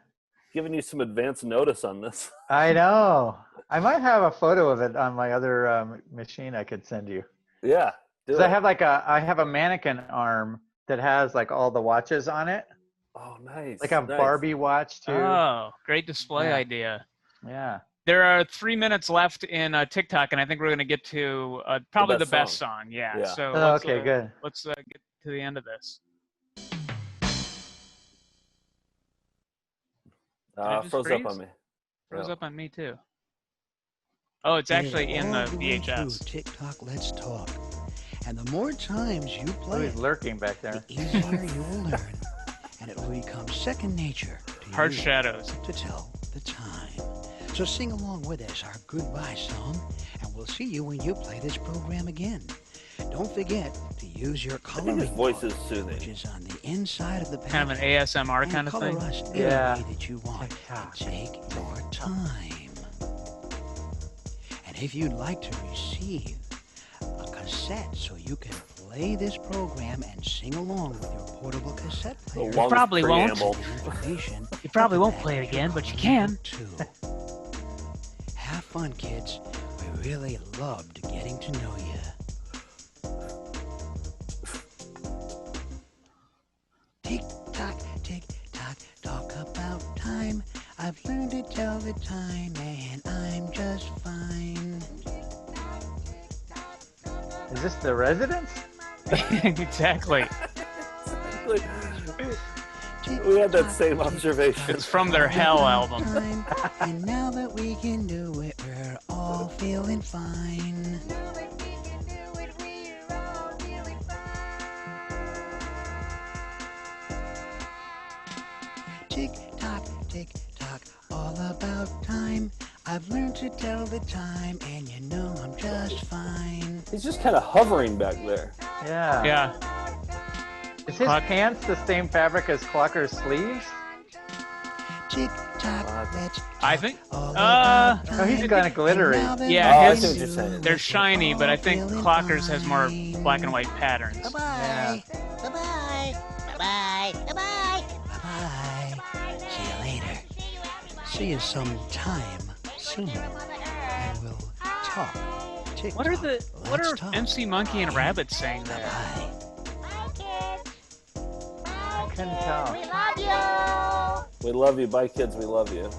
given you some advance notice on this. I know. I might have a photo of it on my other machine. I could send you. Yeah. Because I have a mannequin arm that has like all the watches on it. Oh, nice. Like a Barbie watch too. Oh, great display idea. Yeah. There are 3 minutes left in Tic-Toc, and I think we're going to get to probably the best song. Yeah. So okay, good. Let's get to the end of this. Froze up on me. Froze up on me too. Oh, it's actually in the VHS. Tic-Toc, let's talk. And the more times you play he's lurking back there. the easier you will learn. And it will become second nature to Hard you shadows. to tell the time. So sing along with us our goodbye song, and we'll see you when you play this program again. Don't forget to use your coloring his voice book, is soothing. which is on the inside of the package. Kind of an ASMR and kind of color thing. us any way that you want. And take your time. And if you'd like to receive a cassette so you can play this program and sing along with your portable cassette player, You probably won't. you probably won't play it again, but you can. Too. Have fun, kids. We really loved getting to know you. Tick-tock, tick-tock, talk about time. I've learned to tell the time, and I'm just fine. Is this The Residents? Exactly. We had that same observation. It's from their Hell album. And now that we can do it, we're all feeling fine. Tick-tock, tick-tock, all about time. I've learned to tell the time, and you know I'm just fine. He's just kind of hovering back there. Yeah. Yeah. Is his pants the same fabric as Clocker's sleeves? Tick-tock, let's I think. Oh, he's kind of glittery. Yeah, I see what you're saying. they're shiny, but I think Clocker's has more black and white patterns. Bye-bye. Bye-bye. Bye-bye. Bye-bye. Bye-bye. See you later. See you sometime soon. And we'll talk. What are MC Monkey and Rabbit saying there? Bye. I couldn't tell. We love you. We love you. Bye, kids. We love you.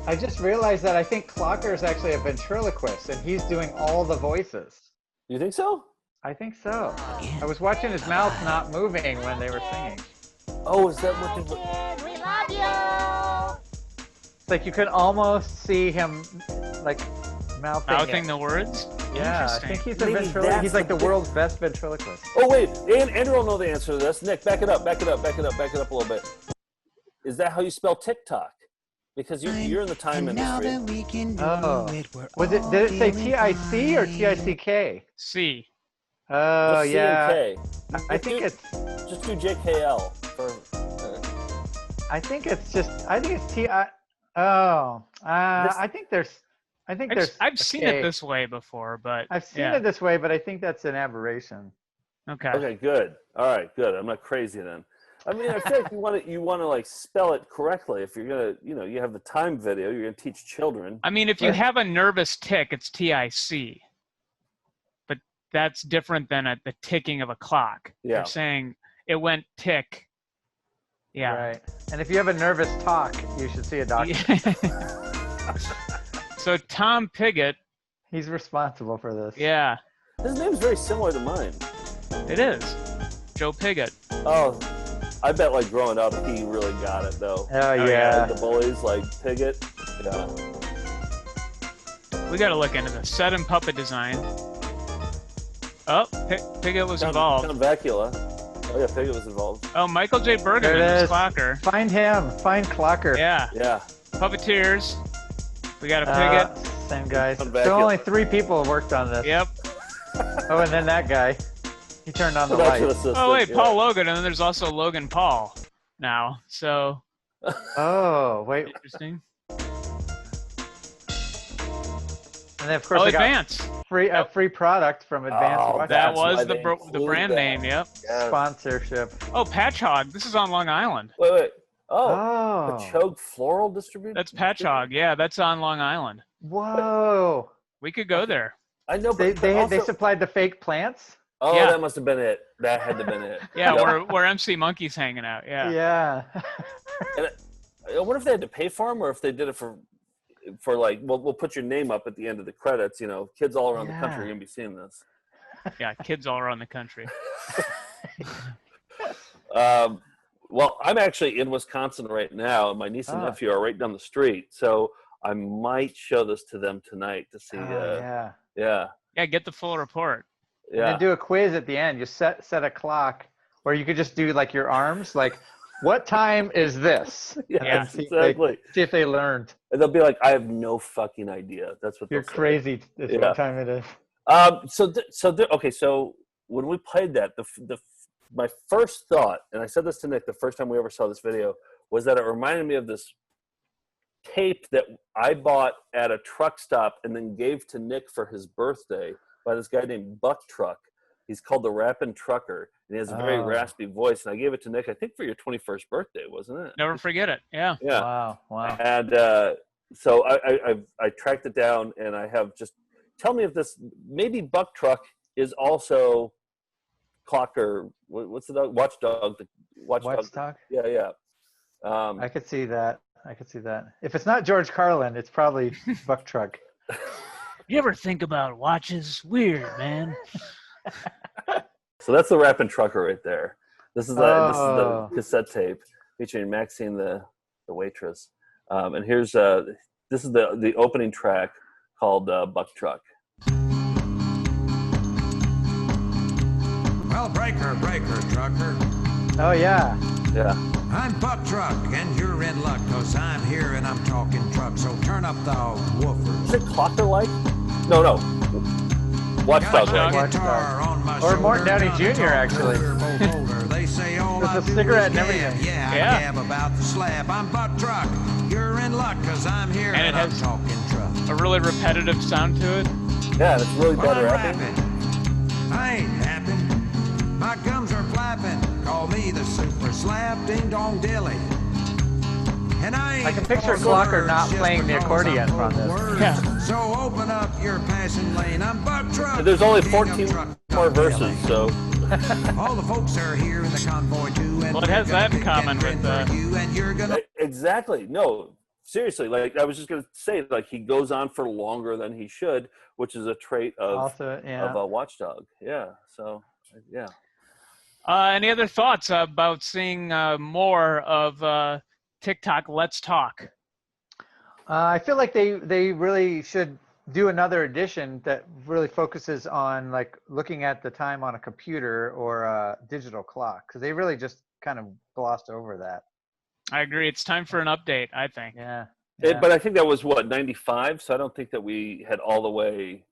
I just realized that I think Clocker is actually a ventriloquist, and he's doing all the voices. You think so? I think so. I was watching his mouth not moving when they were singing. Oh, is that what they... Kids, we love you. It's like you could almost see him, like, mouthing the words? Yeah, I think he's a Maybe ventriloquist. He's that's like the the world's best ventriloquist. Oh, wait. Andrew will know the answer to this. Nick, back it up. Back it up. Back it up. Back it up a little bit. Is that how you spell Tic-Toc? Because you're in the time industry. Oh. Did it say T-I-C or T-I-C-K? C. Oh, Just yeah. C and K. I think it's... Just do JKL. I think it's T-I... Oh. I think there's... I've seen it this way before, but I've seen it this way, but I think that's an aberration. Okay. Okay, good. All right, good. I'm not crazy then. I mean, I feel like you want to like spell it correctly. If you're gonna, you have the time video, you're gonna teach children. I mean, if you have a nervous tick, it's TIC. But that's different than the ticking of a clock. Yeah. You're saying it went tick. Yeah. Right. And if you have a nervous talk, you should see a doctor. So Tom Pigott. He's responsible for this. Yeah. His name's very similar to mine. It is. Joe Pigott. Oh, I bet like growing up, he really got it though. Oh, yeah. The bullies like Pigott. Yeah. We got to look into the set and puppet design. Oh, Pigott was involved. Count Vacula. Oh yeah, Pigott was involved. Oh, Michael J. There Bergman it was is. Clocker. Find him. Find Clocker. Yeah. Yeah. Puppeteers. We got a Pigott. Same guys. Count So Vacula. only 3 people worked on this. Yep. Oh, and then that guy. He turned on the Production light. assistant, Oh, wait, yeah. Paul Logan, and then there's also Logan Paul now. So, Oh, wait. interesting. And then, of course, Oh, we got Advance. a free product from Advanced Oh, Watch. That That's why was they the include brand that. name, yep. Yeah. Sponsorship. Oh, Patch Hog. This is on Long Island. Wait. Oh, Oh. a Chogue Floral Distribution? That's Patch Hog. Yeah, that's on Long Island. Whoa. We could go there. I know, They, but they also, supplied the fake plants? oh, Yeah. that must have been it. That had to have been it. Yeah, Yep. where MC Monkey's hanging out. Yeah. Yeah. I wonder if they had to pay for them or if they did it for like, well, we'll put your name up at the end of the credits. You know, kids all around the country are Yeah. gonna be seeing this. Yeah, kids all around the country. Well, I'm actually in Wisconsin right now, and my niece and Ah. nephew are right down the street, so I might show this to them tonight to see. Yeah. Yeah, Yeah, get the full report. And yeah. then do a quiz at the end. You set a clock where you could just do like your arms, like, what time is this? Yes, Yeah. See exactly. see if they learned. And they'll be like, "I have no fucking idea." That's what You're they'll say. crazy. Is Yeah. what time it is. Okay. So when we played that, my first thought, and I said this to Nick the first time we ever saw this video, was that it reminded me of this tape that I bought at a truck stop and then gave to Nick for his birthday by this guy named Buck Truck. He's called the Rappin' Trucker, and he has a very Oh. raspy voice. And I gave it to Nick, I think, for your 21st birthday, wasn't it? Never forget it. Yeah. Yeah. Wow. And so I tracked it down, and I have just tell me if this maybe Buck Truck is also Clocker. What's the dog? Watchdog. Watchdog? Yeah. I could see that. If it's not George Carlin, it's probably Buck Truck. You ever think about watches? Weird, man. So that's the Rappin' Trucker right there. This is Oh. the cassette tape featuring Maxine the waitress. And here's this is the opening track called Buck Truck. Well, breaker, trucker. Oh, yeah. Yeah. I'm Buck Truck, and you're in luck, 'cause I'm here and I'm talking truck, so turn up the woofers. Is it Clocker like? No. Watchdog. Got my Like. guitar on my Or Morton shoulder, Downey gonna Jr. talk actually. turbo. They say all With I a do cigarette is and gab. everything. Yeah, Yeah. I gab about the slab. I'm Buck Truck. You're in luck, 'cause I'm here And it and I'm has- talking truck. A really repetitive sound to it. Yeah, it's really Well, bad I'm rapping. rapping. I ain't napping. My gums are flapping. Call me the super slap ding dong dilly. And I ain't I can picture full Clocker words not just playing the because accordion I'm full from this. words. Yeah. So open up your passing lane. I'm Buck Truck. There's only king of 14 truck more dilly. verses, so All the folks are here in the convoy too. And Well, it has we're gonna that in pick common and with, grin for you, and you're gonna exactly. No, seriously. Like I was just gonna say, like he goes on for longer than he should, which is a trait of Also, yeah. a watchdog. Yeah. So yeah. Any other thoughts about seeing more of Tic-Toc Let's Talk? I feel like they really should do another edition that really focuses on like looking at the time on a computer or a digital clock, because they really just kind of glossed over that. I agree. It's time for an update, I think. Yeah. But I think that was what 95. So I don't think that we had all the way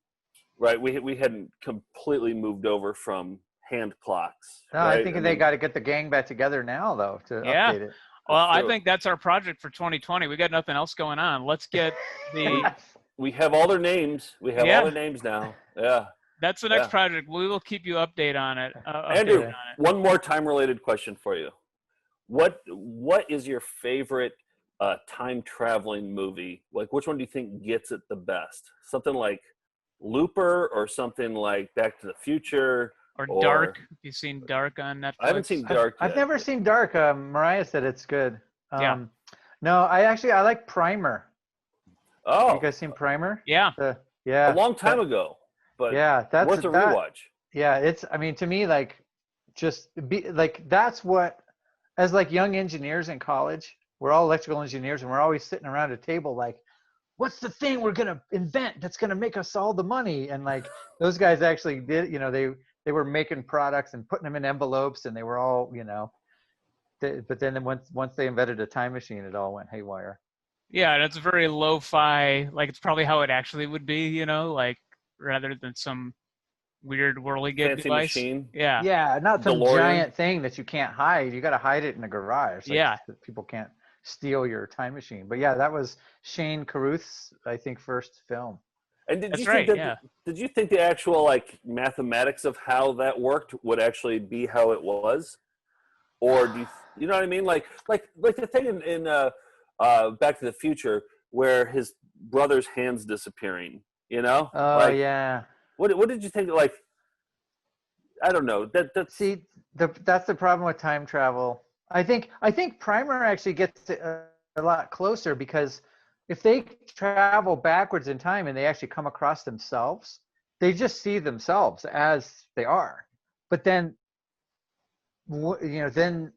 right. We hadn't completely moved over from hand clocks. No, right? I think they got to get the gang back together now, though, to Yeah. update it. Well, I true. think that's our project for 2020. We got nothing else going on. Let's get the. We have all their names. We have Yeah. all their names now. Yeah. That's the next Yeah. project. We will keep you updated on it. Andrew, updated on it. one more time-related question for you. What is your favorite time traveling movie? Like, which one do you think gets it the best? Something like Looper or something like Back to the Future. Or Dark. Have you seen Dark on Netflix? I haven't seen Dark yet. I've never seen Dark. Mariah said it's good. Yeah. No, I like Primer. Oh. You guys seen Primer? Yeah. Yeah. A long time ago, but yeah, that's worth a rewatch. Yeah, it's. I mean, to me, like, just be like that's what, as like young engineers in college, we're all electrical engineers, and we're always sitting around a table like, what's the thing we're gonna invent that's gonna make us all the money? And like those guys actually did. You know, they were making products and putting them in envelopes, and they were all, you know. But then once they invented a time machine, it all went haywire. Yeah, and it's very lo-fi. Like, it's probably how it actually would be, you know, like, rather than some weird whirligig Fancy device. machine. Yeah. Yeah, not some DeLorean. giant thing that you can't hide. You got to hide it in a garage. Like, Yeah. that people can't steal your time machine. But yeah, that was Shane Carruth's, I think, first film. And did That's you think right, that, did you think the actual like mathematics of how that worked would actually be how it was? Or do you know what I mean? Like the thing in Back to the Future where his brother's hand's disappearing, you know? Oh, like, yeah. What did you think? Like, I don't know. See, that's the problem with time travel. I think Primer actually gets a lot closer, because if they travel backwards in time and they actually come across themselves, they just see themselves as they are. But then, you know, then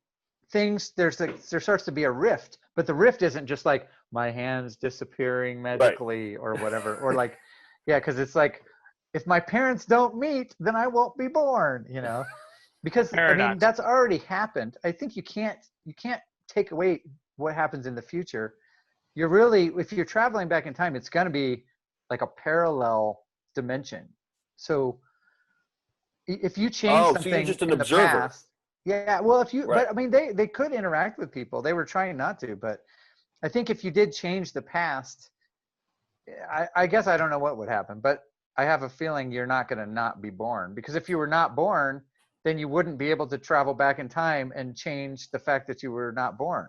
there starts to be a rift. But the rift isn't just like my hand's disappearing magically or whatever, or like, yeah, because it's like, if my parents don't meet, then I won't be born, you know, because Paradox. I mean, that's already happened. I think you can't take away what happens in the future. You're really, if you're traveling back in time, it's going to be like a parallel dimension. So if you change so something you're just an in the observer. past, yeah, well, if you, Right. but I mean, they could interact with people. They were trying not to, but I think if you did change the past, I guess I don't know what would happen, but I have a feeling you're not going to not be born, because if you were not born, then you wouldn't be able to travel back in time and change the fact that you were not born.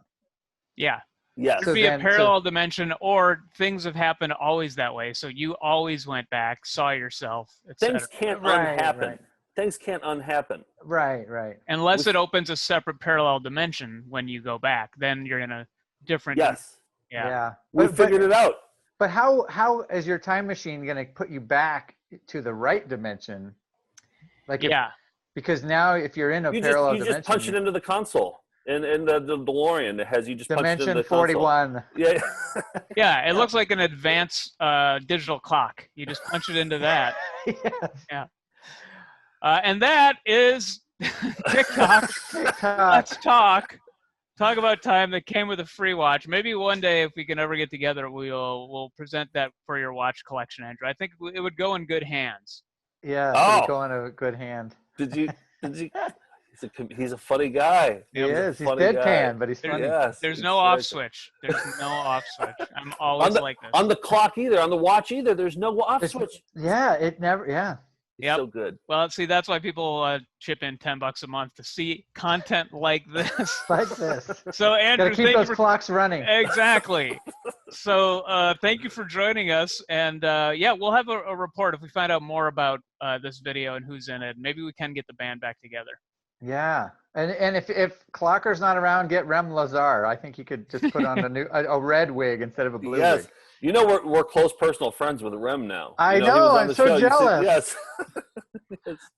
Yeah. Yes. It'd So be then- a parallel dimension, or things have happened always that way. So you always went back, saw yourself, etc. Things can't Right, unhappen. right. Things can't unhappen. Right. Unless it opens a separate parallel dimension when you go back, then you're in a different. Yes. Yeah. We figured it out. But how is your time machine going to put you back to the right dimension? Like, because now if you're in a parallel dimension, just punch it into the console in the DeLorean that has you just punch it into the dimension 41. console. Yeah. Yeah, it looks like an advanced digital clock. You just punch it into that. Yes. Yeah. And that is TikTok. Let's talk about time that came with a free watch. Maybe one day, if we can ever get together, we'll present that for your watch collection, Andrew. I think it would go in good hands. Yeah, so go in a good hand. Did you? He's a funny guy. He is. He's deadpan, but he's funny. Yes, There's no off switch. There's no off switch. I'm always like this. On the clock either, on the watch either. There's no off switch. Yeah, it never. Yeah. It's so good. Well, see, that's why people chip in $10 a month to see content like this. Like this. So, Andrew, gotta keep those clocks running. Exactly. So, thank you for joining us, and we'll have a report if we find out more about this video and who's in it. Maybe we can get the band back together. Yeah, and if Clocker's not around, get Rem Lazar. I think he could just put on a red wig instead of a blue wig. You know we're close personal friends with Rem now. I know. I'm so jealous. Yes.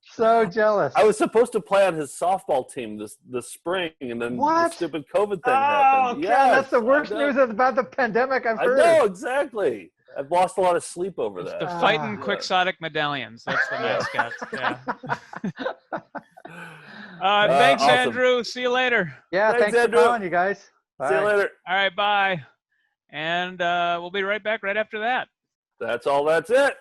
So jealous. I was supposed to play on his softball team this spring, and then the stupid COVID thing happened. Oh, God, that's the worst news about the pandemic I've heard. I know, exactly. I've lost a lot of sleep over that. The fighting quixotic medallions. That's the mascots. Yeah. Thanks, awesome. Andrew. See you later. Yeah, thanks for calling, you guys. Bye. See you later. All right, bye. And we'll be right back right after that. That's all. That's it.